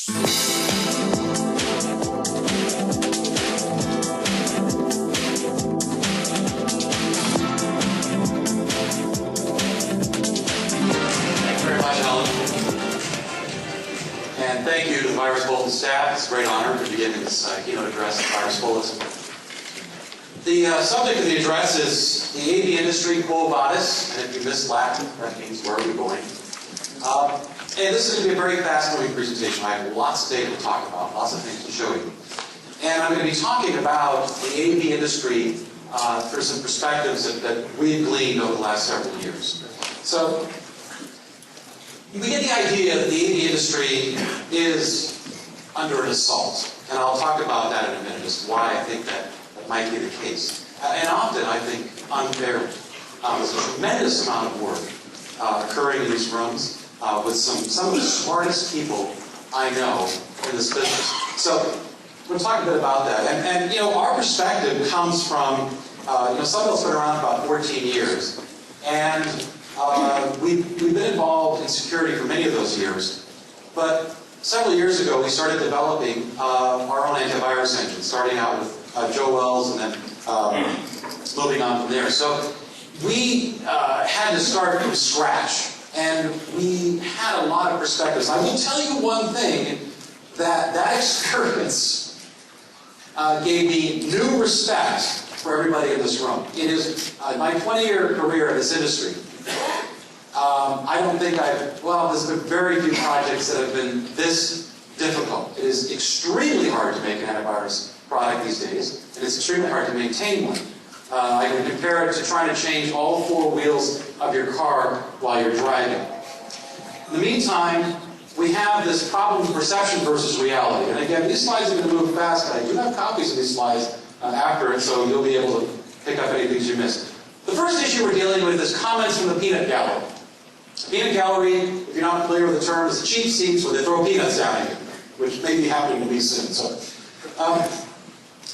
And thank you to the Virus Bulletin staff. It's a great honor to begin this keynote address at Virus Bulletin. The subject of the address is the AV industry, quo vadis, and if you missed Latin, that means where are we going? And this is going to be a very fast-moving presentation. I have lots of data to talk about, lots of things to show you. And I'm going to be talking about the AV industry through some perspectives that we've gleaned over the last several years. So, we get the idea that the AV industry is under an assault. And I'll talk about that in a minute, as to why I think that might be the case. And often, I think, unfairly. There's a tremendous amount of work occurring in these rooms with some of the smartest people I know in this business. So, we'll talk a bit about that. And you know, our perspective comes from, Sunbelt's been around about 14 years. And we've been involved in security for many of those years. But several years ago, we started developing our own antivirus engine, starting out with Joe Wells and then moving on from there. So we had to start from scratch. And we had a lot of perspectives. I will tell you one thing, that experience gave me new respect for everybody in this room. It is my 20-year career in this industry. I don't think there's been very few projects that have been this difficult. It is extremely hard to make an antivirus product these days, and it's extremely hard to maintain one. I can compare it to trying to change all four wheels of your car while you're driving. In the meantime, we have this problem of perception versus reality. And again, these slides are going to move fast, but I do have copies of these slides after it, so you'll be able to pick up any things you missed. The first issue we're dealing with is comments from the peanut gallery. The peanut gallery, if you're not familiar with the term, is the cheap seats where they throw peanuts down at you, which may be happening to me soon. So,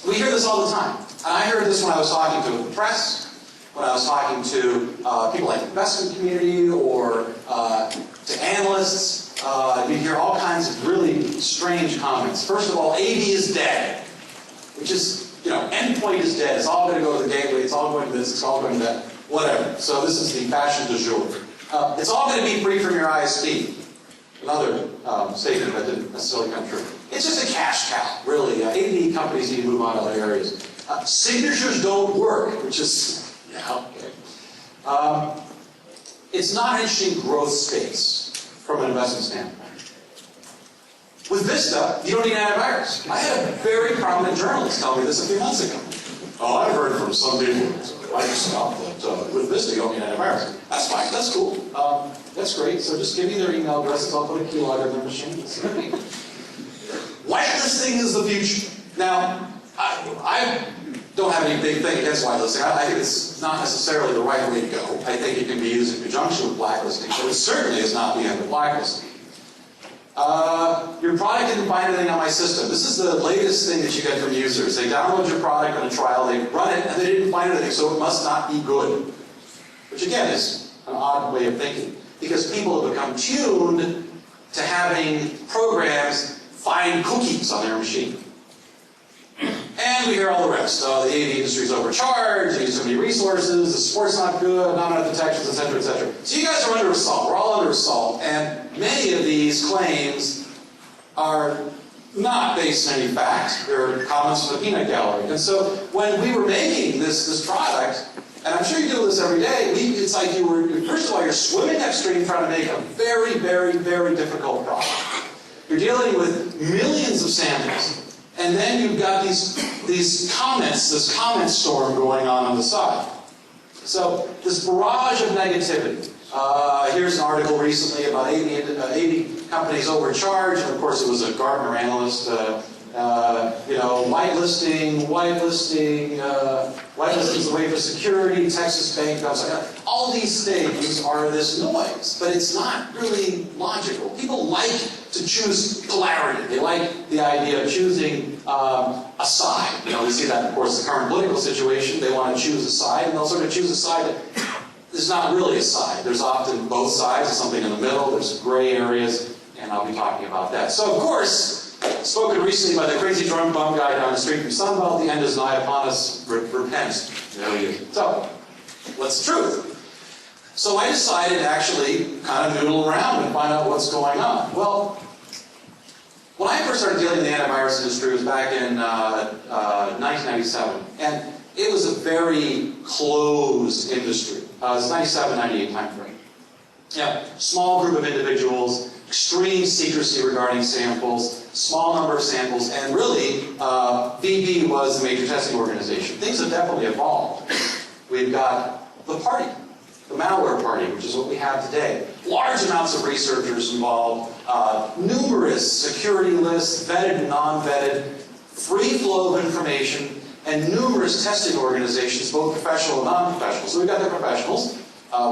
we hear this all the time. And I heard this when I was talking to the press, when I was talking to people like the investment community or to analysts. You hear all kinds of really strange comments. First of all, AV is dead, which is, endpoint is dead. It's all going to go to the gateway. It's all going to this. It's all going to that. Whatever. So this is the fashion du jour. It's all going to be free from your ISP. Another statement that didn't necessarily come true. It's just a cash cow, really. AV companies need to move on to other areas. Signatures don't work, which is, okay. It's not an interesting growth space from an investment standpoint. With Vista, you don't need antivirus. I had a very prominent journalist tell me this a few months ago. Oh, I've heard from some people like yourself that with Vista you don't need antivirus. That's fine, that's cool. That's great, so just give me their email addresses, I'll put a keylogger in their machine. Whitelisting is the future. Now, I don't have any big thing against whitelisting. I think it's not necessarily the right way to go. I think it can be used in conjunction with blacklisting, but it certainly is not the end of blacklisting. Your product didn't find anything on my system. This is the latest thing that you get from users. They download your product on a trial, they run it, and they didn't find anything, so it must not be good. Which again is an odd way of thinking, because people have become tuned to having programs find cookies on their machine. And we hear all the rest. The AV industry is overcharged, they use so many resources, the support's not good, not enough detections, etc., etc. So you guys are under assault. We're all under assault. And many of these claims are not based on any fact. They're comments from the peanut gallery. And so when we were making this product, and I'm sure you do this every day, it's like first of all, you're swimming upstream trying to make a very, very, very difficult product. You're dealing with millions of samples. And then you've got these comments, this comment storm going on the side. So this barrage of negativity. Here's an article recently about AV companies overcharged, and of course it was a Gartner analyst. Whitelisting is the way for security. Texas Bank. All these things are this noise, but it's not really logical. People like to choose polarity. They like the idea of choosing a side. We see that, of course, the current political situation. They want to choose a side, and they'll sort of choose a side that is not really a side. There's often both sides, there's something in the middle, there's gray areas, and I'll be talking about that. So, of course, spoken recently by the crazy drum bum guy down the street from Sunbelt, the end is nigh upon us, repent. There you go. So, what's the truth? So I decided to actually kind of noodle around and find out what's going on. Well, when I first started dealing in the antivirus industry, it was back in 1997, and it was a very closed industry. It was 97, 98 timeframe. Yeah, small group of individuals, extreme secrecy regarding samples, small number of samples, and really, VB was the major testing organization. Things have definitely evolved. We've got the party, the malware party, which is what we have today. Large amounts of researchers involved, numerous security lists, vetted and non-vetted, free flow of information, and numerous testing organizations, both professional and non-professional. So we've got the professionals,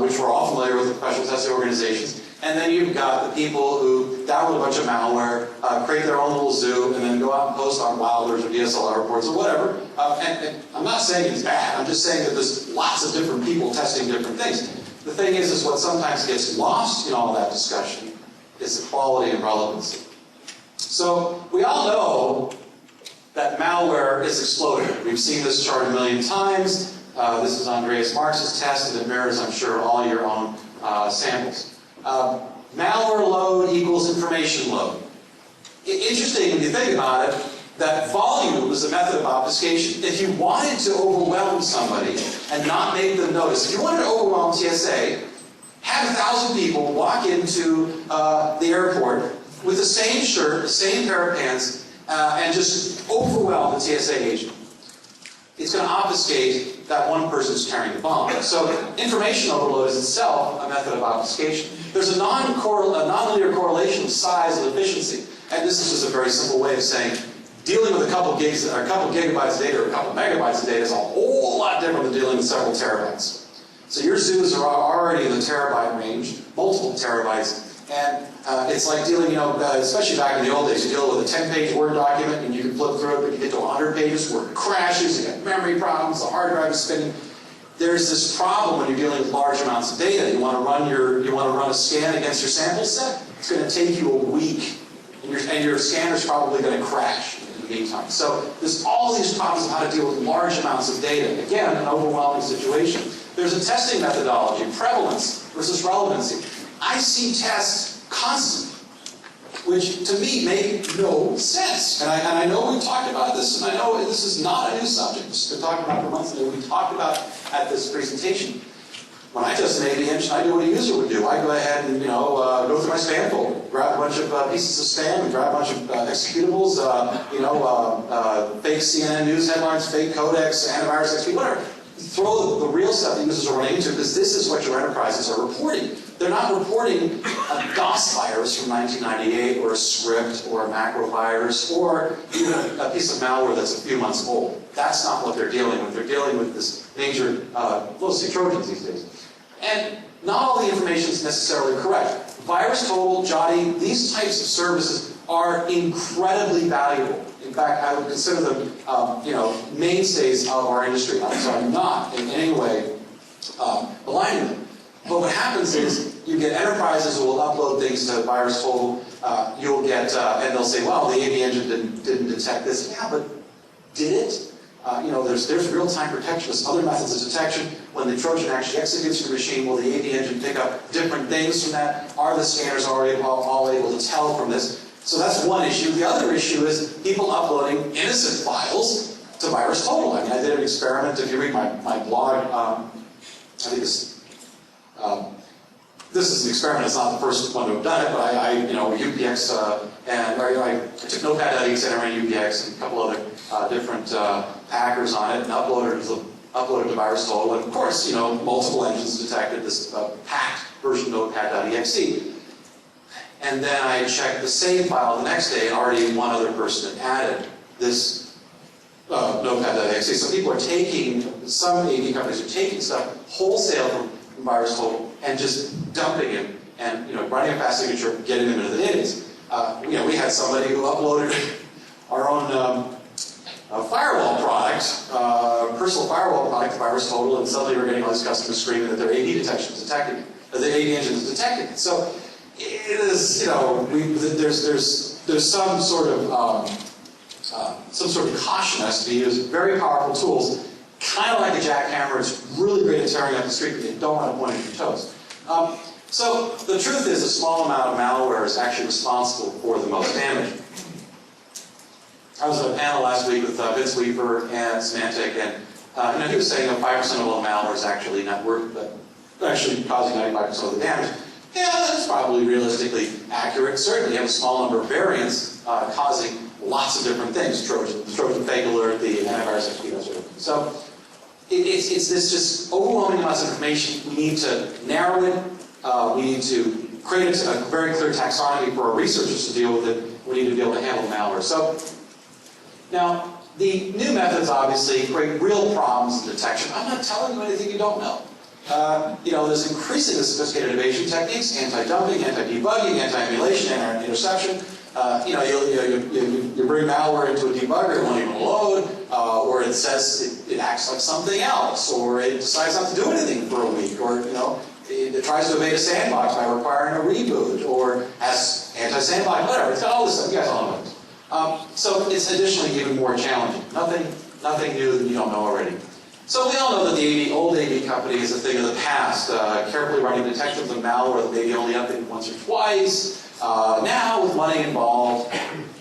which we're all familiar with, the professional testing organizations. And then you've got the people who download a bunch of malware, create their own little zoo, and then go out and post on Wilders or DSLR reports or whatever. And I'm not saying it's bad. I'm just saying that there's lots of different people testing different things. The thing is what sometimes gets lost in all that discussion is the quality and relevancy. So we all know that malware is exploding. We've seen this chart a million times. This is Andreas Marx's test, and it mirrors, I'm sure, all your own samples. Malware load equals information load. Interesting when you think about it, that volume is a method of obfuscation. If you wanted to overwhelm somebody and not make them notice, if you wanted to overwhelm TSA, have 1,000 people walk into the airport with the same shirt, the same pair of pants, and just overwhelm the TSA agent. It's going to obfuscate that one person who's carrying the bomb. So information overload is itself a method of obfuscation. There's a non-linear correlation of size and efficiency. And this is just a very simple way of saying dealing with a couple gigs, or a couple gigabytes of data, or a couple megabytes of data is a whole lot different than dealing with several terabytes. So your zoos are already in the terabyte range, multiple terabytes. And it's like dealing, especially back in the old days, you deal with a 10-page Word document and you can flip through it, but you get to 100 pages where it crashes, you get memory problems, the hard drive is spinning. There's this problem when you're dealing with large amounts of data. You want to run a scan against your sample set. It's going to take you a week, and your scanner's probably going to crash in the meantime. So there's all these problems of how to deal with large amounts of data. Again, an overwhelming situation. There's a testing methodology, prevalence versus relevancy. I see tests constantly, which to me make no sense. And I know we've talked about this, and I know this is not a new subject. This has been talked about for months, and we talked about at this presentation. When I test an AV engine, I do what a user would do. I go ahead and go through my spam folder, grab a bunch of pieces of spam, and grab a bunch of executables, fake CNN news headlines, fake codecs, antivirus XP, whatever. Throw the real stuff that users are running into, because this is what your enterprises are reporting. They're not reporting a DOS virus from 1998, or a script, or a macro virus, or even a piece of malware that's a few months old. That's not what they're dealing with. They're dealing with this major, mostly Trojans these days. And not all the information is necessarily correct. Virustotal, Jotty, these types of services are incredibly valuable. In fact, I would consider them, mainstays of our industry. So I'm not in any way maligning them. But what happens is you get enterprises who will upload things to Virustotal. You'll get, and they'll say, well, the AV engine didn't detect this. Yeah, but did it? There's real-time protection. There's other methods of detection. When the Trojan actually executes your machine, will the AV engine pick up different things from that? Are the scanners already all able to tell from this? So that's one issue. The other issue is people uploading innocent files to Virustotal. I did an experiment. If you read my blog, I think this is an experiment. It's not the first one to have done it, but UPX, and I took Notepad.exe and I ran UPX and a couple other different packers on it and uploaded it to Virustotal. And of course, multiple engines detected this hacked version of Notepad.exe. And then I checked the save file the next day, and already one other person had added this Notepad.exe. So people are some AV companies are taking stuff wholesale from Virustotal and just dumping it and running a fast signature, getting them into the database. We had somebody who uploaded our own firewall product, personal firewall product to Virustotal, and suddenly we're getting all these customers screaming that their AV detection is detecting it, or the AV engine is detecting it. So it is, you know, there's some sort of caution has to be used. Very powerful tools, kind of like a jackhammer. It's really great at tearing up the street, but you don't want to point at your toes. So the truth is, a small amount of malware is actually responsible for the most damage. I was at a panel last week with Vince Weaver and Symantec, and he was saying that 5% of all the malware is actually not worth, but actually causing 95% of the damage. Yeah, that's probably realistically accurate. Certainly, you have a small number of variants causing lots of different things. Trojan fake alert, the antivirus execute, that sort of thing. So it's this just overwhelming amounts of information. We need to narrow it. We need to create a very clear taxonomy for our researchers to deal with it. We need to be able to handle malware. So now, the new methods obviously create real problems in detection. I'm not telling you anything you don't know. There's increasingly sophisticated evasion techniques: anti-dumping, anti-debugging, anti-emulation, anti-interception. You bring malware into a debugger, it won't even load, or it says it acts like something else, or it decides not to do anything for a week, or it tries to evade a sandbox by requiring a reboot, or has anti-sandbox, whatever. It's got all this stuff. You guys all know it. So it's additionally even more challenging. Nothing new that you don't know already. So we all know that the old AV company is a thing of the past. Carefully writing detections of malware that maybe only updated once or twice. Now, with money involved,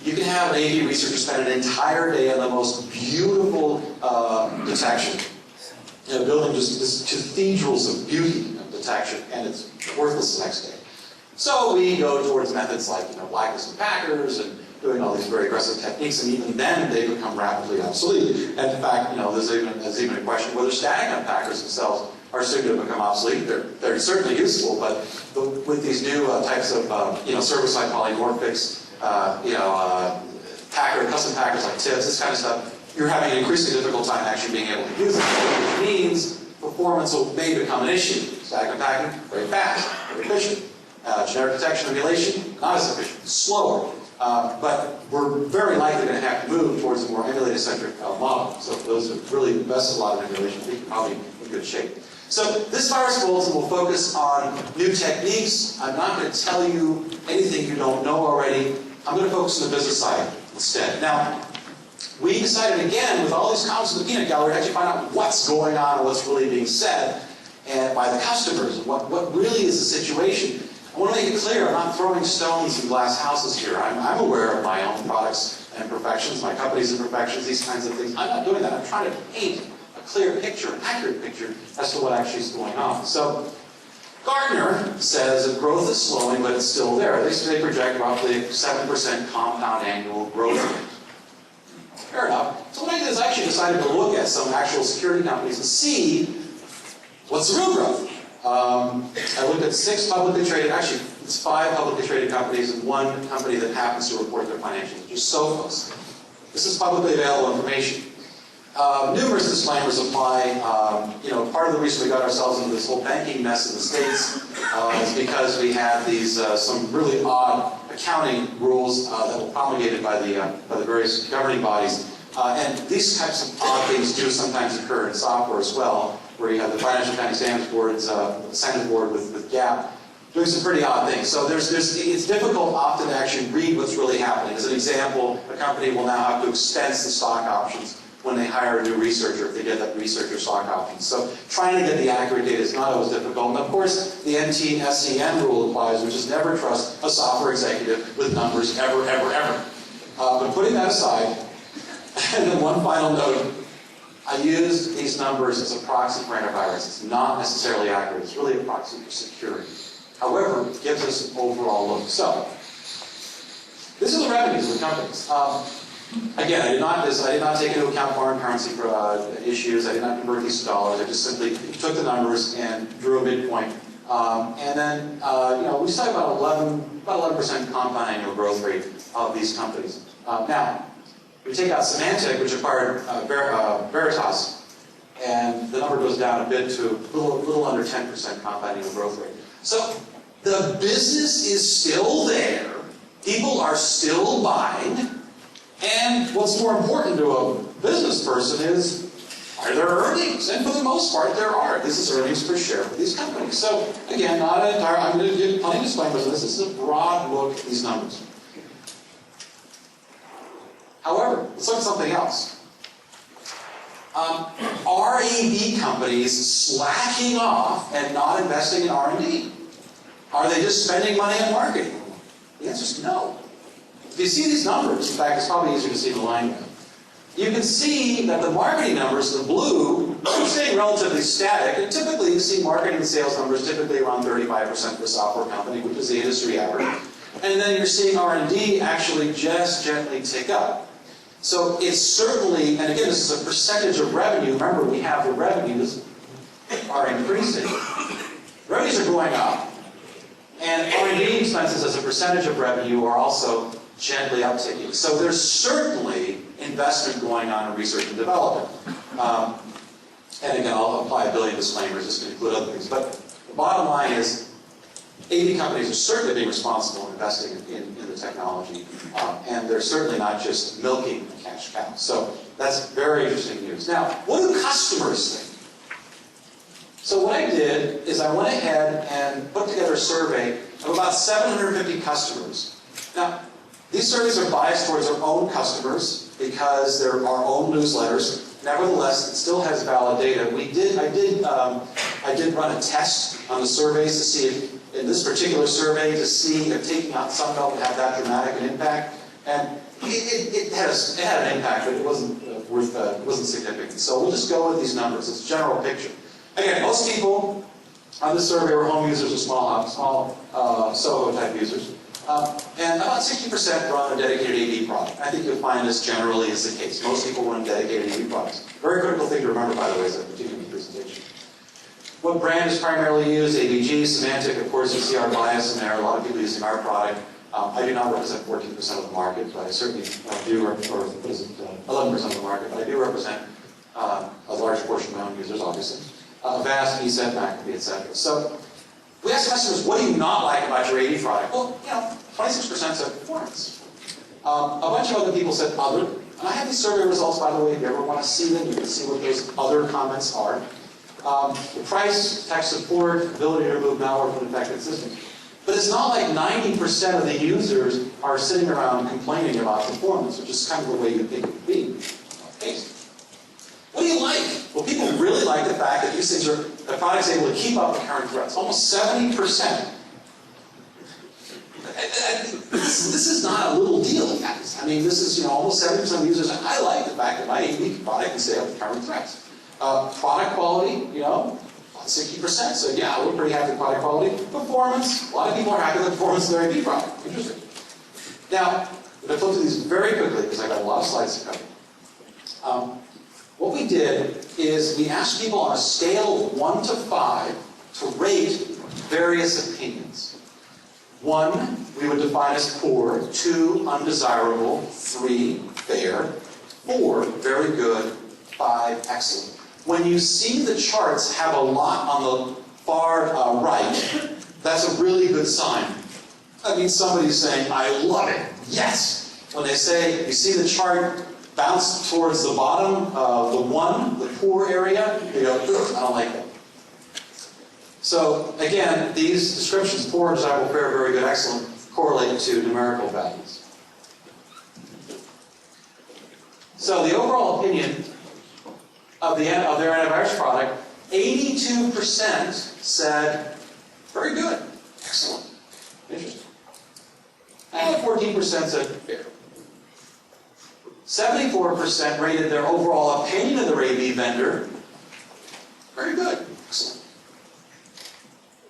you can have an AV researcher spend an entire day on the most beautiful detection. Building just cathedrals of beauty of detection, and it's worthless the next day. So we go towards methods like blacklisting packers and doing all these very aggressive techniques, and even then they become rapidly obsolete. And in fact, there's even a question whether static unpackers themselves are soon to become obsolete. They're certainly useful, but with these new types of server-side polymorphics, custom packers like TIFs, this kind of stuff, you're having an increasingly difficult time actually being able to use them, which means performance may become an issue. Static unpacking, very fast, very efficient. Generic detection emulation, not as efficient, slower. But we're very likely going to have to move towards a more emulator-centric model. So for those who really invested a lot in emulation, I think you're probably in good shape. So this virus bulletin will focus on new techniques. I'm not going to tell you anything you don't know already. I'm going to focus on the business side instead. Now, we decided again, with all these comments in the peanut gallery, to actually find out what's going on and what's really being said and by the customers, and what really is the situation. I want to make it clear, I'm not throwing stones in glass houses here. I'm aware of my own products and imperfections, my company's imperfections, these kinds of things. I'm not doing that. I'm trying to paint a clear picture, an accurate picture, as to what actually is going on. So, Gartner says that growth is slowing, but it's still there. They project roughly a 7% compound annual growth rate. Fair enough. So what I did is I actually decided to look at some actual security companies and see what's the real growth. I looked at 6 publicly traded, actually it's 5 publicly traded companies and 1 company that happens to report their financials, just Sophos. This is publicly available information. Numerous disclaimers apply. Part of the reason we got ourselves into this whole banking mess in the States is because we had these some really odd accounting rules that were promulgated by the various governing bodies. And these types of odd things do sometimes occur in software as well, where you have the Financial Accounting Standards Board, Standards Board with GAAP, doing some pretty odd things. So it's difficult often to actually read what's really happening. As an example, a company will now have to expense the stock options when they hire a new researcher, if they get that researcher stock options. So trying to get the accurate data is not always difficult. And of course, the NT-SCN rule applies, which is never trust a software executive with numbers ever, ever, ever. But putting that aside, and then one final note, I use these numbers as a proxy for antivirus. It's not necessarily accurate. It's really a proxy for security. However, it gives us an overall look. So, this is the revenues of the companies. Again, I did not take into account foreign currency issues. I did not convert these to dollars. I just simply took the numbers and drew a midpoint. And then, we saw about 11% compound annual growth rate of these companies. Now, we take out Symantec, which acquired Virustotal, and the number goes down a bit to a little under 10% compound annual growth rate. So the business is still there. People are still buying. And what's more important to a business person is, are there earnings? And for the most part, there are. This is earnings per share for these companies. So again, not an entire, I'm going to give plenty of disclaimers on this. This is a broad look at these numbers. However, let's look at something else. Are AV companies slacking off and not investing in R&D? Are they just spending money on marketing? The answer is no. If you see these numbers, in fact, it's probably easier to see the line now. You can see that the marketing numbers, the blue, are staying relatively static. And typically, you see marketing and sales numbers typically around 35% for a software company, which is the industry average. And then you're seeing R&D actually just gently tick up. So it's certainly, and again, this is a percentage of revenue. Remember, we have the revenues are increasing. Revenues are going up. And R&D expenses as a percentage of revenue are also gently upticking. So there's certainly investment going on in research and development. And again, I'll apply a billion disclaimers, this can include other things. But the bottom line is, AV companies are certainly being responsible in investing in the technology. And they're certainly not just milking the cash cow. So that's very interesting news. Now, what do customers think? So what I did is I went ahead and put together a survey of about 750 customers. Now, these surveys are biased towards our own customers because they're our own newsletters. Nevertheless, it still has valid data. I did run a test on the surveys to see if, in this particular survey, to see if taking out Sunbelt would have that dramatic an impact. And it had an impact, but it wasn't it wasn't significant. So we'll just go with these numbers. It's a general picture. Again, most people on this survey were home users or small Soho type users. And about 60% run a dedicated AV product. I think you'll find this generally is the case. Most people run dedicated AV products. Very critical thing to remember, by the way, as I continue the presentation. What brand is primarily used? AVG, Symantec, of course, you see our bias in there. A lot of people using our product. I do not represent 14% of the market, but I certainly do, or 11% of the market, but I do represent a large portion of my own users, obviously. Vast, ESET, McAfee, etc. So we asked customers, what do you not like about your AV product? Well, 26% said performance. A bunch of other people said other. And I have these survey results, by the way. If you ever want to see them, you can see what those other comments are. The price, tech support, ability to remove malware from infected systems. But it's not like 90% of the users are sitting around complaining about performance, which is kind of the way you think it would be. Okay. What do you like? Well, people really like the fact that the product's able to keep up with current threats. Almost 70%. This is not a little deal, guys. I mean, this is almost 70% of the users. I like the fact that my AV product can stay up with current threats. Product quality, about 60%. So yeah, we're pretty happy with product quality. Performance, a lot of people are happy with the performance of their AV product. Interesting. Now, I'm going to flip through these very quickly because I got a lot of slides to cover. What we did is we asked people on a scale of 1 to 5 to rate various opinions. 1, we would define as poor. 2, undesirable. 3, fair. 4, very good. 5, excellent. When you see the charts have a lot on the far right, that's a really good sign. That means somebody's saying, I love it. Yes. When they say, you see the chart bounce towards the bottom, the 1, the poor area, you go, I don't like that. So again, these descriptions, poor, desirable, fair, very good, excellent, correlate to numerical values. So the overall opinion of their antivirus product, 82% said, very good, excellent, interesting. And 14% said, fair. 74% rated their overall opinion of their AV vendor, very good, excellent.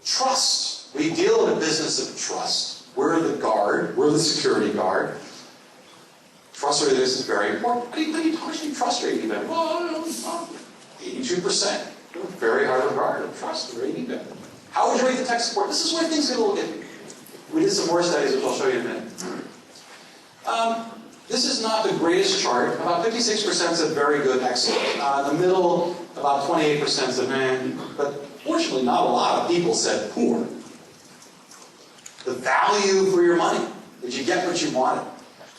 Trust. We deal in a business of trust. We're the guard, we're the security guard. Trustworthiness is very important. How do you trust your AV vendor? Well, 82%. Very hard regard of trust your AV vendor. How would you rate the tech support? This is where things get a little iffy. We did some more studies, which I'll show you in a minute. This is not the greatest chart. About 56% said very good, excellent. In the middle, about 28% said man. But fortunately, not a lot of people said poor. The value for your money. Did you get what you wanted?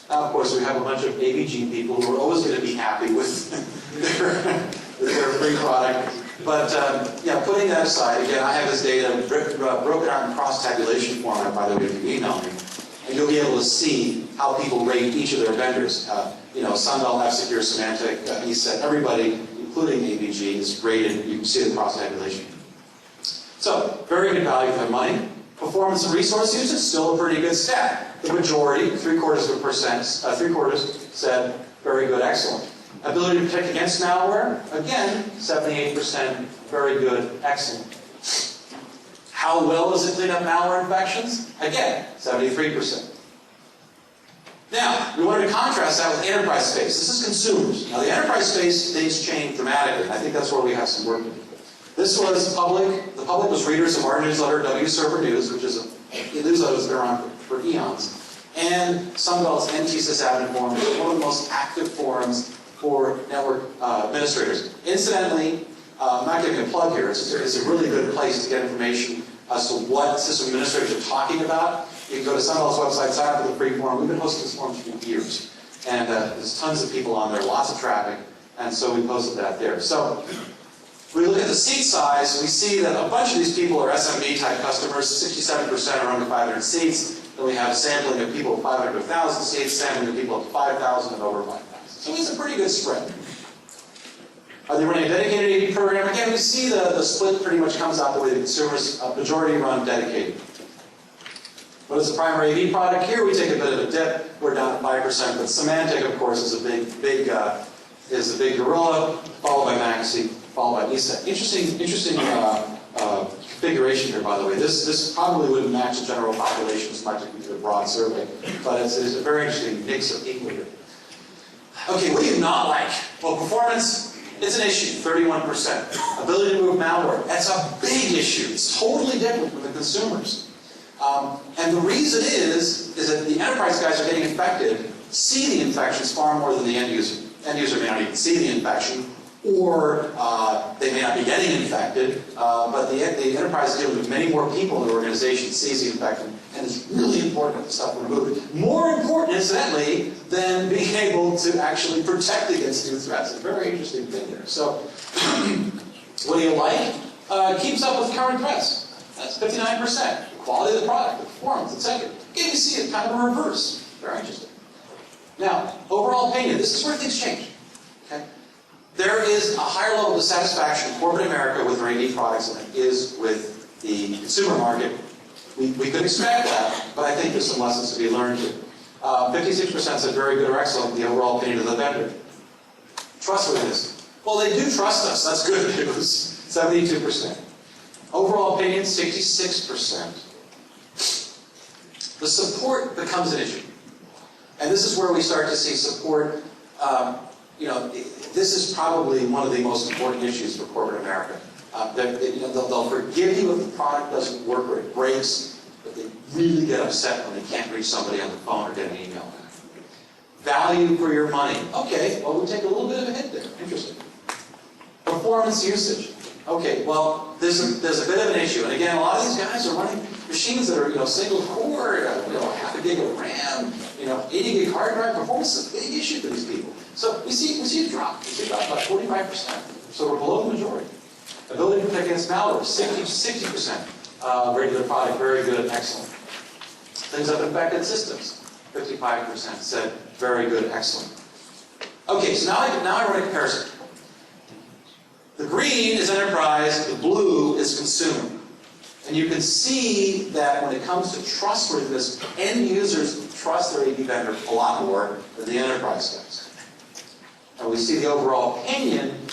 Now, of course, we have a bunch of AVG people who are always going to be happy with they're a free product. But yeah, putting that aside, again, I have this data broken out in cross-tabulation format, by the way, if you email me. And you'll be able to see how people rate each of their vendors. Sunbelt, F-Secure, Symantec, ESET, everybody, including ABG, is rated. You can see the cross-tabulation. So, very good value for money. Performance and resource usage, still a pretty good stat. The majority, 3/4%, said very good, excellent. Ability to protect against malware, again, 78%, very good, excellent. How well does it clean up malware infections? Again, 73%. Now, we wanted to contrast that with enterprise space. This is consumers. Now, the enterprise space, things change dramatically. I think that's where we have some work to do. This was public. The public was readers of our newsletter, W Server News, which is a newsletter that's been around for eons. And Sunbelt's NT-sysadmin forum is one of the most active forums for network administrators. Incidentally, I'm not giving a plug here. It's a really good place to get information as to what system administrators are talking about. You can go to Sunbelt's website, sign up for the free forum. We've been hosting this forum for years. And there's tons of people on there, lots of traffic. And so we posted that there. So if we look at the seat size, we see that a bunch of these people are SMB-type customers. 67% are under 500 seats. Then we have a sampling of people with 500 to 1,000 seats, sampling of people with 5,000 and over 5,000. So it's a pretty good spread. Are they running a dedicated AV program? Again, we see the split pretty much comes out the way the consumers, majority run dedicated. What is the primary AV product? Here we take a bit of a dip. We're down at 5%, but Symantec, of course, is a big gorilla, followed by McAfee, followed by ESET. Interesting configuration here, by the way. This probably wouldn't match the general population as much as we did a broad survey, but it's a very interesting mix of people here. Okay, what do you not like? Well, performance is an issue, 31%. Ability to move malware, that's a big issue. It's totally different with the consumers. And the reason is that the enterprise guys are getting infected, see the infections far more than the end user. End user may not even see the infection, or they may not be getting infected, but the enterprise is dealing with many more people in the organization, sees the infection, and it's really important that the stuff removed. More important, incidentally, than being able to actually protect against new threats. It's a very interesting thing there. So, what do you like? Keeps up with current threats. That's 59%. The quality of the product, the performance, etc. Again, you see it kind of a reverse. Very interesting. Now, overall opinion. This is where things change. Okay? There is a higher level of satisfaction in corporate America with their AV products than it is with the consumer market. We could expect that, but I think there's some lessons to be learned here. 56% said very good or excellent, the overall opinion of the vendor. Trustworthiness. Well, they do trust us. That's good news. 72%. Overall opinion, 66%. The support becomes an issue. And this is where we start to see support. This is probably one of the most important issues for corporate America. They'll forgive you if the product doesn't work or it breaks, but they really get upset when they can't reach somebody on the phone or get an email back. Value for your money. Okay, well, we take a little bit of a hit there. Interesting. Performance usage. Okay, well, there's a bit of an issue. And again, a lot of these guys are running machines that are single core, half a gig of RAM, 80 gig hard drive. Performance is a big issue for these people. So we see a drop. We see a drop about 45%. So we're below the majority. Ability to protect against malware, 60%. Regular product, very good, excellent. Things up infected systems, 55% said very good, excellent. Okay, so now I run a comparison. The green is enterprise, the blue is consumer. And you can see that when it comes to trustworthiness, end users trust their AV vendor a lot more than the enterprise guys. And we see the overall opinion,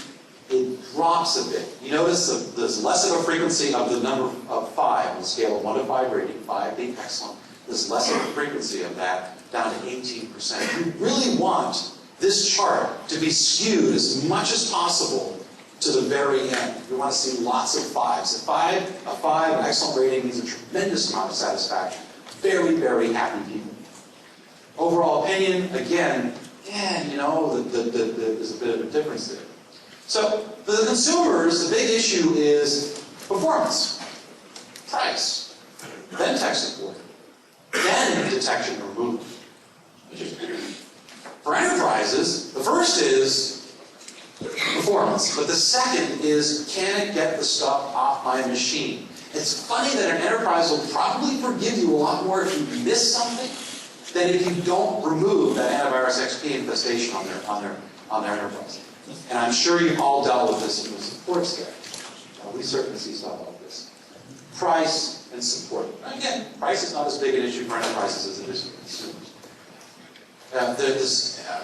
it drops a bit. You notice there's less of a frequency of the number of 5 on the scale of 1 to 5 rating, 5 being excellent. There's less of a frequency of that, down to 18%. You really want this chart to be skewed as much as possible to the very end. We want to see lots of 5s. A 5, an excellent rating means a tremendous amount of satisfaction. Very, very happy people. Overall opinion, again, there's a bit of a difference there. So, for the consumers, the big issue is performance, price, then tech support, then detection and removal. For enterprises, the first is performance. performance. But the second is, can it get the stuff off my machine? It's funny that an enterprise will probably forgive you a lot more if you miss something than if you don't remove that antivirus XP infestation on their enterprise. And I'm sure you've all dealt with this in the support stack. We certainly see stuff like this. Price and support. Again, price is not as big an issue for enterprises as it is for consumers.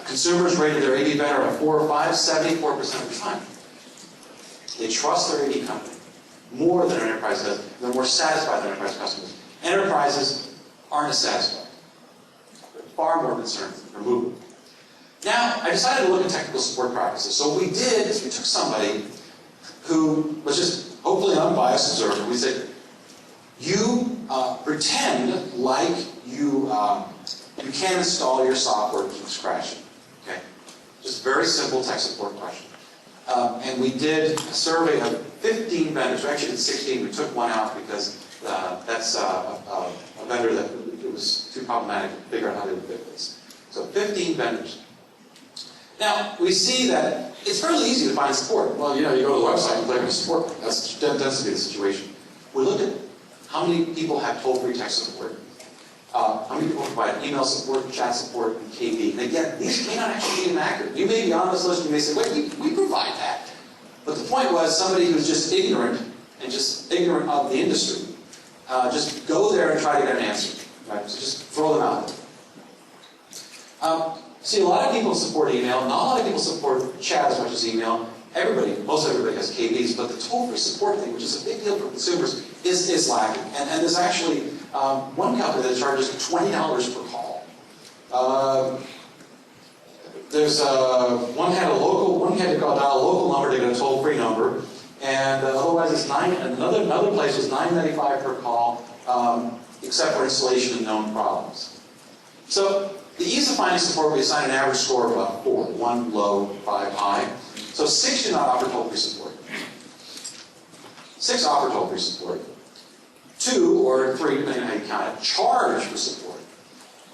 Consumers rated their AV vendor a 4 or 5, 74% of the time. They trust their AV company more than an enterprise does. They're more satisfied than enterprise customers. Enterprises aren't as satisfied. They're far more concerned with removal. Now, I decided to look at technical support practices. So what we did is we took somebody who was just hopefully an unbiased observer. We said, you pretend like you can't install your software that keeps crashing. Okay? Just very simple tech support question. And we did a survey of 15 vendors. We actually did 16. We took one out because that's a vendor that it was too problematic to figure out how to fit this. So 15 vendors. Now, we see that it's fairly easy to find support. Well, you go to the website and click on support. That tends to be the situation. We look at how many people have toll-free tech support, how many people provide email support, chat support, and KV. And again, these may not actually be inaccurate. You may be on this list, you may say, wait, we provide that. But the point was somebody who's just ignorant of the industry, just go there and try to get an answer. Right? So just throw them out there. See, a lot of people support email. Not a lot of people support chat as much as email. Most everybody has KVs, but the toll-free support thing, which is a big deal for consumers, is lacking. And there's actually one company that charges $20 per call. There's one had to dial a local number to get a toll-free number, and otherwise it's another place was $9.95 per call, except for installation and known problems. So the ease of finding support, we assign an average score of about 4, 1 low, 5 high. So 6 do not offer toll-free support. 6 offer toll-free support. 2 or 3, depending on how you count it, charge for support.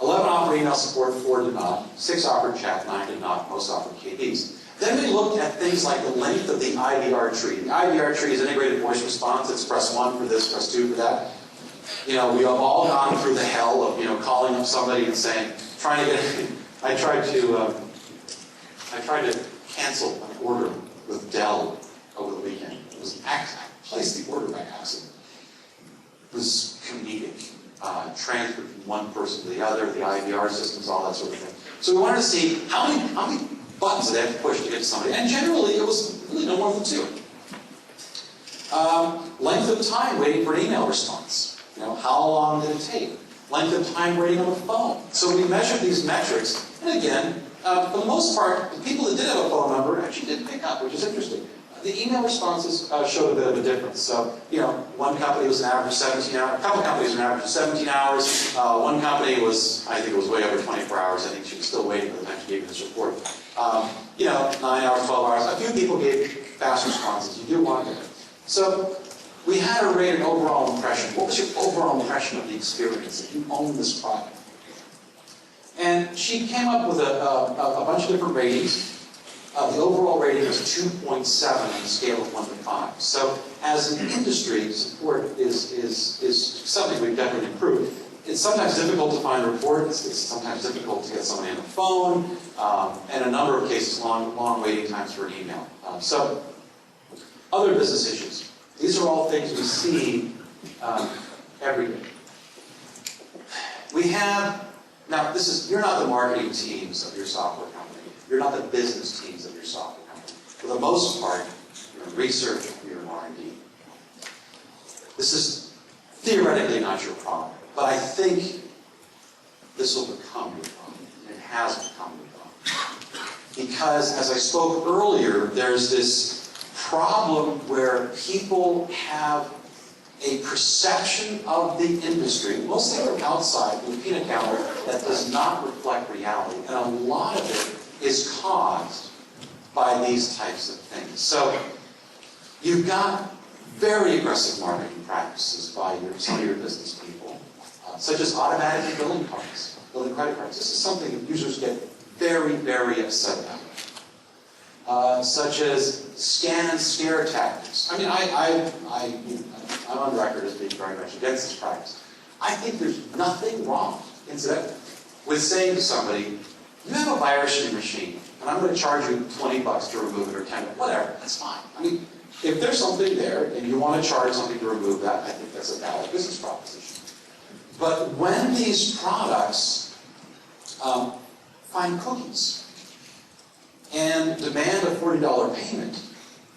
11 offer email support, 4 did not. 6 offered chat, 9 did not. Most offered KVs. Then we looked at things like the length of the IVR tree. The IVR tree is integrated voice response. It's press 1 for this, press 2 for that. We have all gone through the hell of calling up somebody and saying, I tried to cancel an order with Dell over the weekend. I placed the order by accident. It was comedic. Transferred from one person to the other, the IVR systems, all that sort of thing. So we wanted to see how many buttons they have to push to get to somebody. And generally, it was really no more than 2. Length of time waiting for an email response. How long did it take? Length of time waiting on the phone. So we measured these metrics, and again, for the most part, the people that did have a phone number actually did pick up, which is interesting. The email responses showed a bit of a difference. So, one company was an average of 17 hours. A couple companies were an average of 17 hours. One company was, I think it was way over 24 hours. I think she was still waiting by the time she gave me this report. 9 hours, 12 hours. A few people gave fast responses. You do want to. So, we had her rate an overall impression. What was your overall impression of the experience if you own this product? And she came up with a bunch of different ratings. The overall rating was 2.7 on a scale of 1 to 5. So, as an industry, support is something we've definitely improved. It's sometimes difficult to find reports. It's sometimes difficult to get somebody on the phone, and a number of cases, long waiting times for an email. So, other business issues. These are all things we see every day. We have, now you're not the marketing teams of your software company. You're not the business teams of your software company. For the most part, you're in research, you're in R&D. This is theoretically not your problem, but I think this will become your problem. It has become your problem. Because, as I spoke earlier, there's this problem where people have a perception of the industry, mostly from outside, from the peanut gallery, that does not reflect reality. And a lot of it is caused by these types of things. So you've got very aggressive marketing practices by some of your business people, such as automatic billing cards, billing credit cards. This is something that users get very, very upset about. such as scan and scare tactics. I mean, I'm on record as being very much against this practice. I think there's nothing wrong, incidentally, with saying to somebody, you have a virus in your machine, and I'm going to charge you $20 to remove it, or $10, whatever, that's fine. I mean, if there's something there, and you want to charge something to remove that, I think that's a valid business proposition. But when these products find cookies and demand a $40 payment,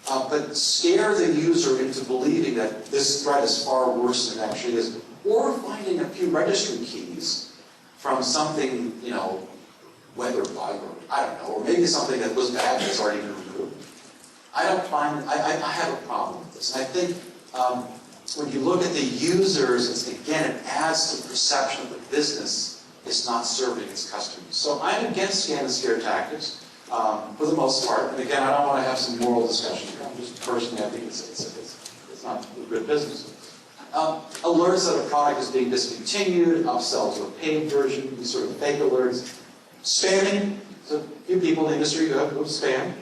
but scare the user into believing that this threat is far worse than it actually is, or finding a few registry keys from something, you know, weather bug, or I don't know, or maybe something that was bad that's already been removed. I have a problem with this. And I think when you look at the users, again, it adds to the perception of the business is not serving its customers. So I'm against scan and scare tactics for the most part. And again, I don't want to have some moral discussion here. I'm just personally, I think it's not good business. Alerts that a product is being discontinued, upsell to a paid version, these sort of fake alerts. Spamming, there's a few people in the industry who spam.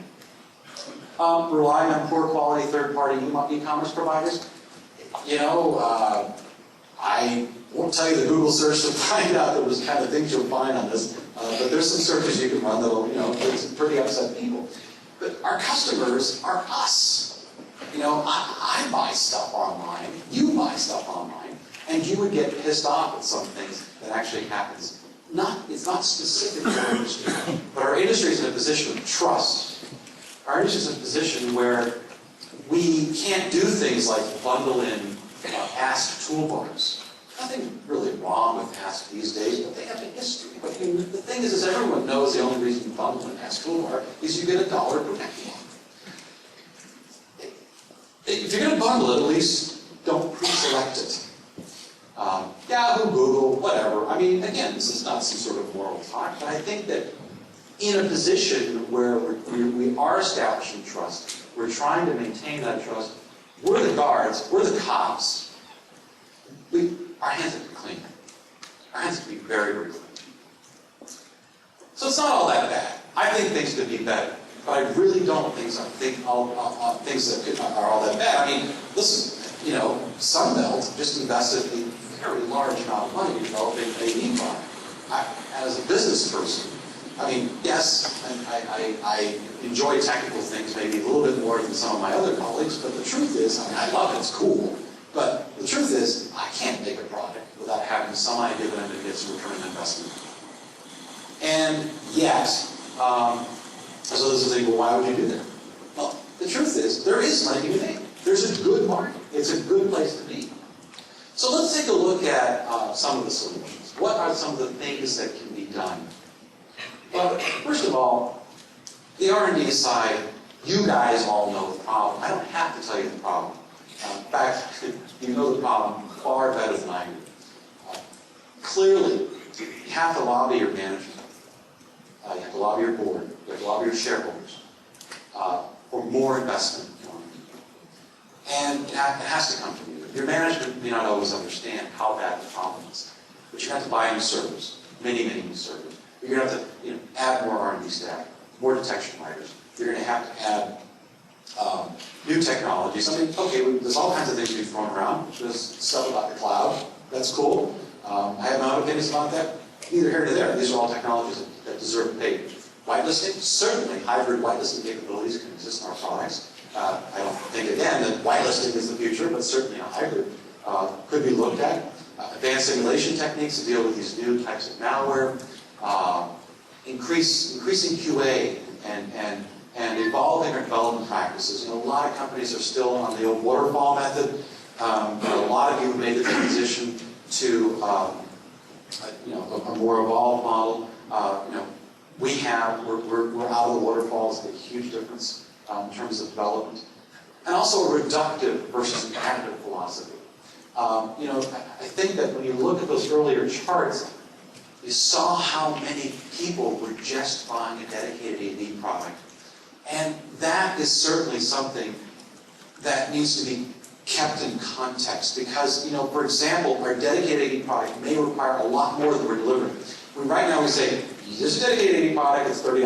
Relying on poor quality third-party e-commerce providers. You know, I won't tell you the Google search to find out those kind of things you'll find on this, but there's some searches you can run that'll, you know, it's pretty upset people. But our customers are us. You know, I buy stuff online, you buy stuff online, and you would get pissed off at some things that actually happens. It's not specific to our industry, but our industry is in a position of trust. Our industry is in a position where we can't do things like bundle in Ask toolbars. Nothing really wrong with Ask these days, but they have a history. But I mean, the thing is everyone knows the only reason you bundle an Ask toolbar is you get $1 per packet. If you're going to bundle it, at least don't pre-select it. Yahoo, Google, whatever. I mean, again, this is not some sort of moral talk, but I think that in a position where we are establishing trust, we're trying to maintain that trust, we're the guards, we're the cops, our hands have to be clean. Our hands have to be very, very clean. So it's not all that bad. I think things could be better, but I really don't think so. I think things that are all that bad. I mean, listen, you know, Sunbelt just invested a very large amount of money developing an AV product. As a business person, I mean, yes, I enjoy technical things maybe a little bit more than some of my other colleagues, but the truth is, I mean, I love it, it's cool, but the truth is, I can't make a product without having some idea that I'm going to get some return on investment. And yet, so this is thinking, well, why would you do that? Well, the truth is, there is money to be made. There's a good market. It's a good place to be. So let's take a look at some of the solutions. What are some of the things that can be done? Well, first of all, the R&D side, you guys all know the problem. I don't have to tell you the problem. In fact, you know the problem far better than I do. Clearly, you have to lobby your management. You have to lobby your board. You have to lobby your shareholders for more investment in R&D. And it has to come from you. Your management may not always understand how bad the problem is, but you have to buy new servers, many, many new servers. You're going to have to add more R&D staff, more detection writers. You're going to have to add new technologies. I mean, okay, there's all kinds of things we've thrown around. There's stuff about the cloud. That's cool. I have my own opinions about that. Neither here nor there. These are all technologies that deserve to pay. Whitelisting, certainly hybrid whitelisting capabilities can exist in our products. I don't think, again, that whitelisting is the future, but certainly a hybrid could be looked at. Advanced simulation techniques to deal with these new types of malware. Increasing QA and evolving our development practices. You know, a lot of companies are still on the old waterfall method. A lot of you have made the transition to a more evolved model. We're out of the waterfalls. It's a huge difference in terms of development, and also a reductive versus an additive philosophy. I think that when you look at those earlier charts, you saw how many people were just buying a dedicated AV product. And that is certainly something that needs to be kept in context because, for example, our dedicated AV product may require a lot more than we're delivering. Right now we say, There's a dedicated AV product that's $30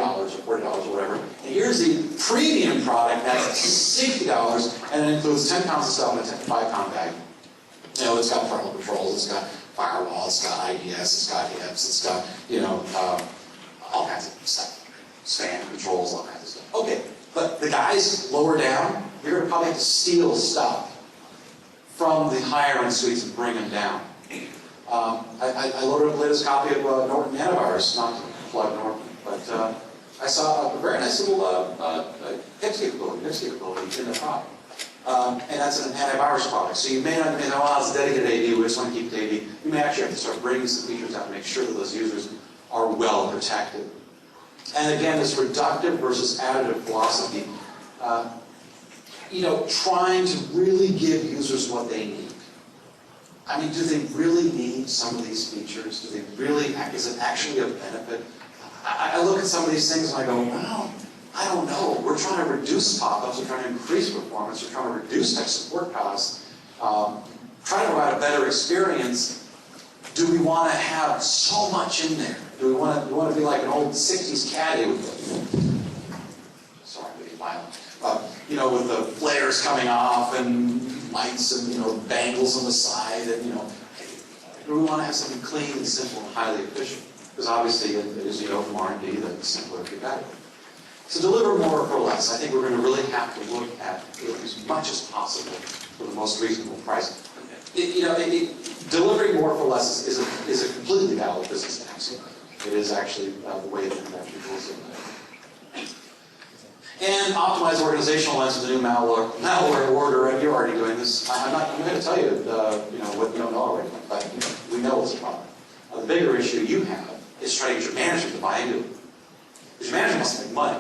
or $40 or whatever. And here's the premium product that's $60, and it includes 10 pounds of stuff in a 5-pound bag. You know, it's got parental controls, it's got firewall, it's got IDS, it's got HIPS, it's got, you know, all kinds of stuff. Spam controls, all kinds of stuff. Okay, but the guys lower down, you're going to probably have to steal stuff from the higher end suites and bring them down. I loaded up the latest copy of Norton Antivirus, not to plug Norton, but I saw a very nice little HIPS capability in the product. And that's an antivirus product. So you may not think, oh, it's a dedicated AD, we just want to keep it AD. You may actually have to start bringing some features out to make sure that those users are well protected. And again, this reductive versus additive philosophy, you know, trying to really give users what they need. I mean, do they really need some of these features? Do they really, is it actually a benefit? I look at some of these things and I go, well, I don't know. We're trying to reduce pop-ups, we're trying to increase performance, we're trying to reduce tech support costs, trying to provide a better experience. Do we want to have so much in there? Do we want to be like an old 60s caddy with the, sorry, I'm being violent, you know, with the flares coming off and lights and, you know, bangles on the side, and, you know, do we want to have something clean and simple and highly efficient? Because obviously, as you know from R&D, that the simpler the better. So deliver more for less. I think we're going to really have to look at it as much as possible for the most reasonable price. Delivering more for less is a completely valid business axiom. It is actually the way that individuals do it. And optimize organizational lens with the new malware order. And you're already doing this. I'm going to tell you, what you don't know already, but we know it's a problem. The bigger issue you have is trying to get your management to buy into it. Because your management wants to make money.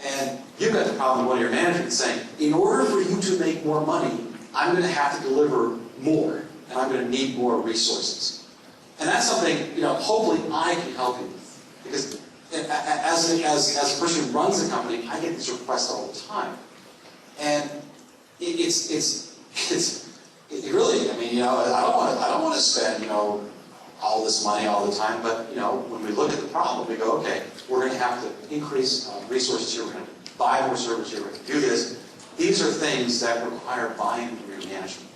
And you've got the problem with one of your management saying, in order for you to make more money, I'm going to have to deliver more, and I'm going to need more resources. And that's something, hopefully I can help you with. Because as a person who runs a company, I get these requests all the time. And it's really, I don't want to spend, all this money all the time, but when we look at the problem, we go, okay, we're going to have to increase resources here, we're going to buy more servers here, we're going to do this. These are things that require buy-in from your management.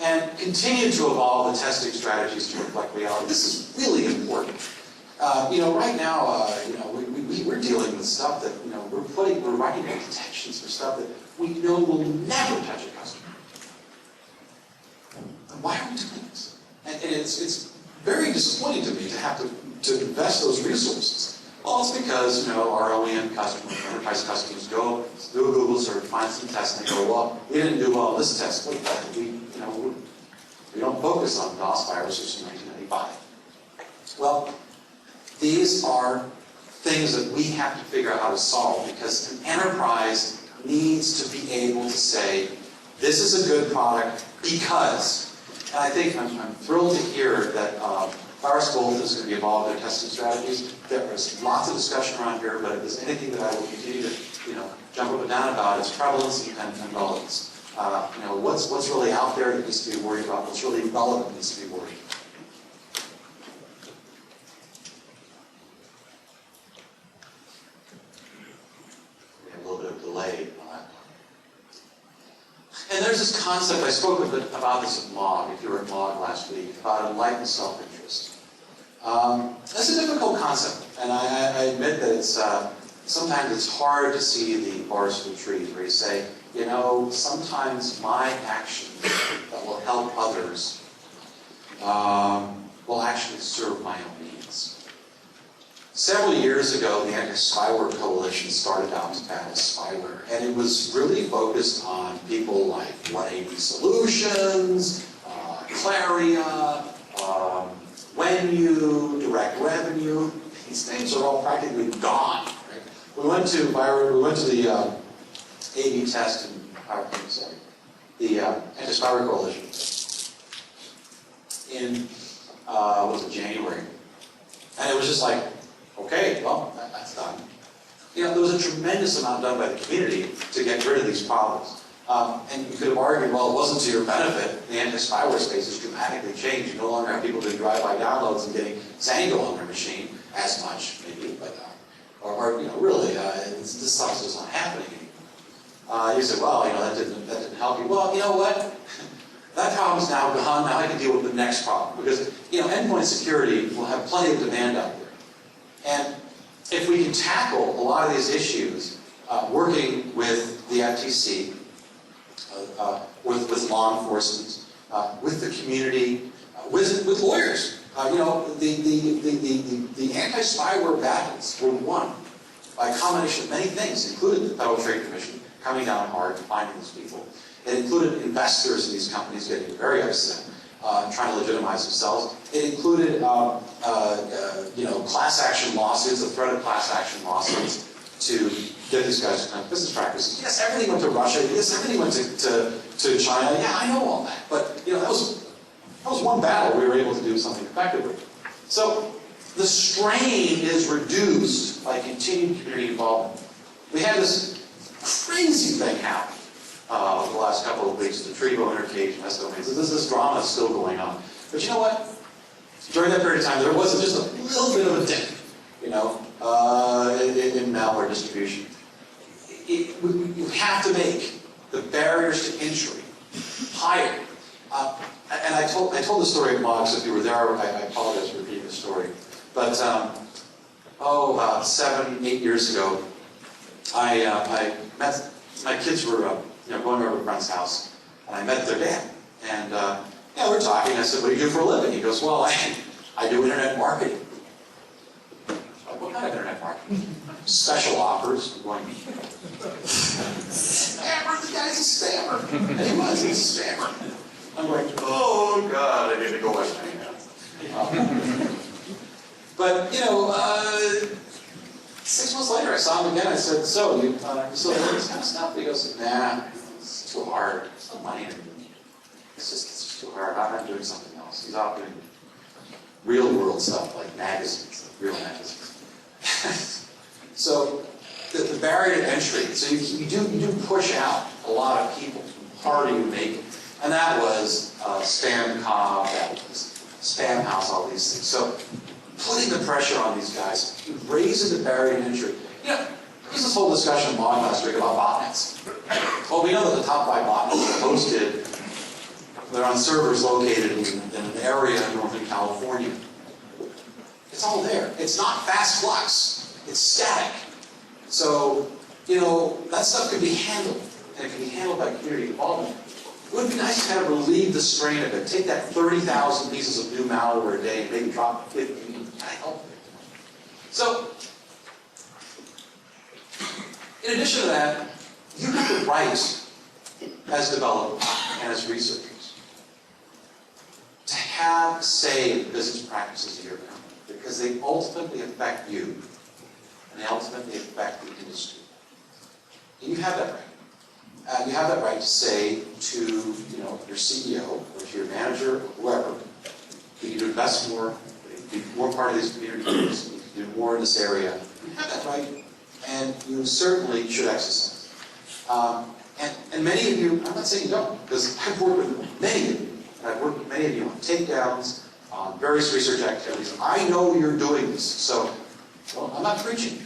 And continue to evolve the testing strategies to reflect reality. This is really important. Right now, we're dealing with stuff that, we're writing detections for stuff that we know will never touch a customer. Why are we doing this? And it's very disappointing to me to have to invest those resources. Well, it's because, our OEM customers, enterprise customers go do a Google search, find some tests, and they go, well, we didn't do well in this test. What about we don't focus on DOS viruses from 1995. Well, these are things that we have to figure out how to solve, because an enterprise needs to be able to say, this is a good product because. And I think I'm thrilled to hear that Virus Bulletin is going to be involved in their testing strategies. There is lots of discussion around here, but if there's anything that I will continue to jump up and down about, it's prevalence and relevance. What's really out there that needs to be worried about, what's really relevant needs to be worried about. We have a little bit of delay on that. And there's this concept, I spoke a bit about this at MOG, if you were at MOG last week, about enlightened self-interest. That's a difficult concept, and I admit that it's sometimes it's hard to see the forest for the trees, where you say, sometimes my actions that will help others will actually serve my own needs. Several years ago, the Anti-Spyware Coalition started out to battle spyware, and it was really focused on people like 180 Solutions, Claria, Wenu, Direct Revenue. These names are all practically gone. Right? We went to the A/B test in the Anti-Spyware Coalition in January, and it was just like, okay, well, that's done. There was a tremendous amount done by the community to get rid of these problems. And you could have argued, well, it wasn't to your benefit. The anti-spyware space has dramatically changed. You no longer have people doing drive-by downloads and getting Zango on their machine as much, maybe, but or really, this stuff's just not happening anymore. You say, well, that didn't help you. Well, you know what? That problem's now gone. Now I can deal with the next problem because endpoint security will have plenty of demand out there, and if we can tackle a lot of these issues, working with the FTC, with law enforcement, with the community, with lawyers. The anti-spyware battles were won by a combination of many things, including the Federal Trade Commission coming down hard and finding these people. It included investors in these companies getting very upset, trying to legitimize themselves. It included, class action lawsuits, the threat of class action lawsuits to get these guys to kind of business practices. Yes, everything went to Russia. Yes, everything went to China. Yeah, I know all that. But that was one battle we were able to do something effectively. So the strain is reduced by continued community involvement. We had this crazy thing happen the last couple of weeks, the Tribo intercage and S-domains. This drama is still going on. But you know what? During that period of time, there was just a little bit of a dip, in malware distribution. You have to make the barriers to entry higher. And I told the story at Moggs. If you were there, I apologize for repeating the story. But about 7, 8 years ago, I met, my kids were going over to a friend's house, and I met their dad. And we're talking. I said, "What do you do for a living?" He goes, "Well, I do internet marketing." I was like, "What kind of internet marketing?" "Special offers." I'm going, "Spammer, the guy's a spammer." And he was, he's a spammer. I'm going, "Oh God, I need to go wash my hands." But 6 months later, I saw him again. I said, "So you still doing this kind of stuff?" He goes, "Nah, it's too hard. There's no money in it. It's just too hard. I'm doing something else." He's out doing real world stuff like magazines, like real magazines. So the barrier to entry. So you do push out a lot of people from the party you make, and that was Spam Cobb, that was Spam House, all these things. So putting the pressure on these guys, raising the barrier to entry. There's this whole discussion in Log last week about botnets. Well, we know that the top 5 botnets are hosted, they're on servers located in an area in Northern California. It's all there. It's not fast flux. It's static. So, that stuff could be handled, and it can be handled by community involvement. It would be nice to kind of relieve the strain of it. Take that 30,000 pieces of new malware a day and maybe drop 50. Kind of help. So, in addition to that, you have the right, as developers and as researchers, to have say in the business practices of your company, because they ultimately affect you, and they ultimately affect the industry. And you have that right. You have that right to say to your CEO or to your manager or whoever, you need to invest more, be more part of these community groups, you can do more in this area. You have that right, and you certainly should exercise. And many of you, I'm not saying you don't, because I've worked with many of you, and I've worked with many of you on takedowns, on various research activities. I know you're doing this, so I'm not preaching.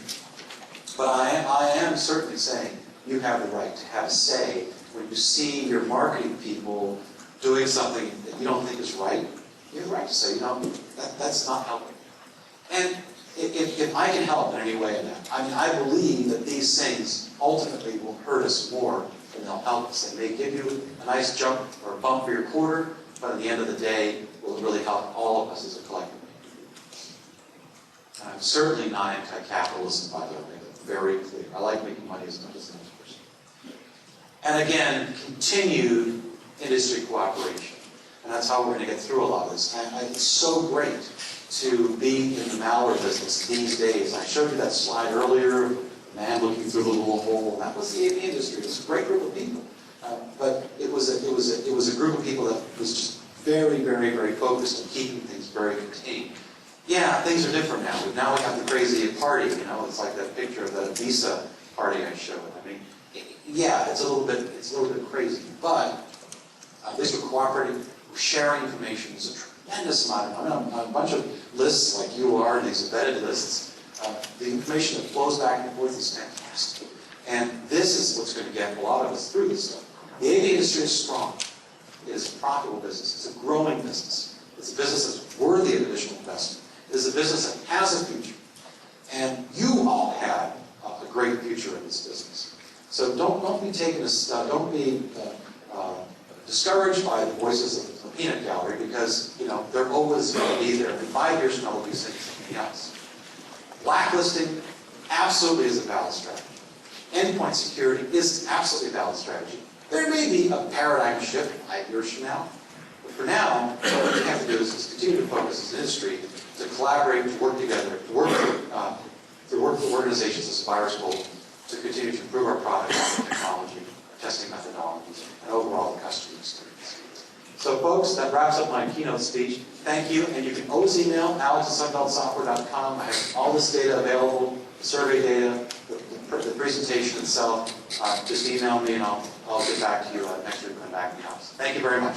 But I am certainly saying you have the right to have a say when you see your marketing people doing something that you don't think is right. You have the right to say, that's not helping. And if I can help in any way in that, I believe that these things ultimately will hurt us more than they'll help us. They may give you a nice jump or a bump for your quarter, but at the end of the day, will really help all of us as a collective. And I'm certainly not anti-capitalism, by the way, that's very clear. I like making money as much as the next person. And again, continued industry cooperation. And that's how we're going to get through a lot of this. It's so great to be in the malware business these days. I showed you that slide earlier, the man looking through the little hole. That was the AV industry. It was a great group of people. But it was a group of people that was just very, very, very focused on keeping things very contained. Yeah, things are different now. Now we have the crazy party. It's like that picture of the Visa party I showed. yeah, it's a little bit crazy, but at least we're cooperating, we're sharing information. There's a tremendous amount of, on a bunch of lists like you are, these embedded lists, the information that flows back and forth is fantastic. And this is what's going to get a lot of us through this stuff. The AV industry is strong. It is a profitable business. It's a growing business. It's a business that's worthy of additional investment. It is a business that has a future. And you all have a great future in this business. So don't be taken don't be discouraged by the voices of the peanut gallery, because they're always going to be there. And 5 years from now, we'll be saying something else. Blacklisting absolutely is a valid strategy. Endpoint security is absolutely a valid strategy. There may be a paradigm shift 5 years from now, but for now, what we have to do is continue to focus as an industry to collaborate, to work together, to work with organizations as Virus Bulletin to continue to improve our product, our technology, our testing methodologies, and overall the customer experience. So folks, that wraps up my keynote speech. Thank you, and you can always email alex@sunbeltsoftware.com. I have all this data available, the survey data, the presentation itself. Just email me and I'll get back to you next week when I'm back in the house. Thank you very much.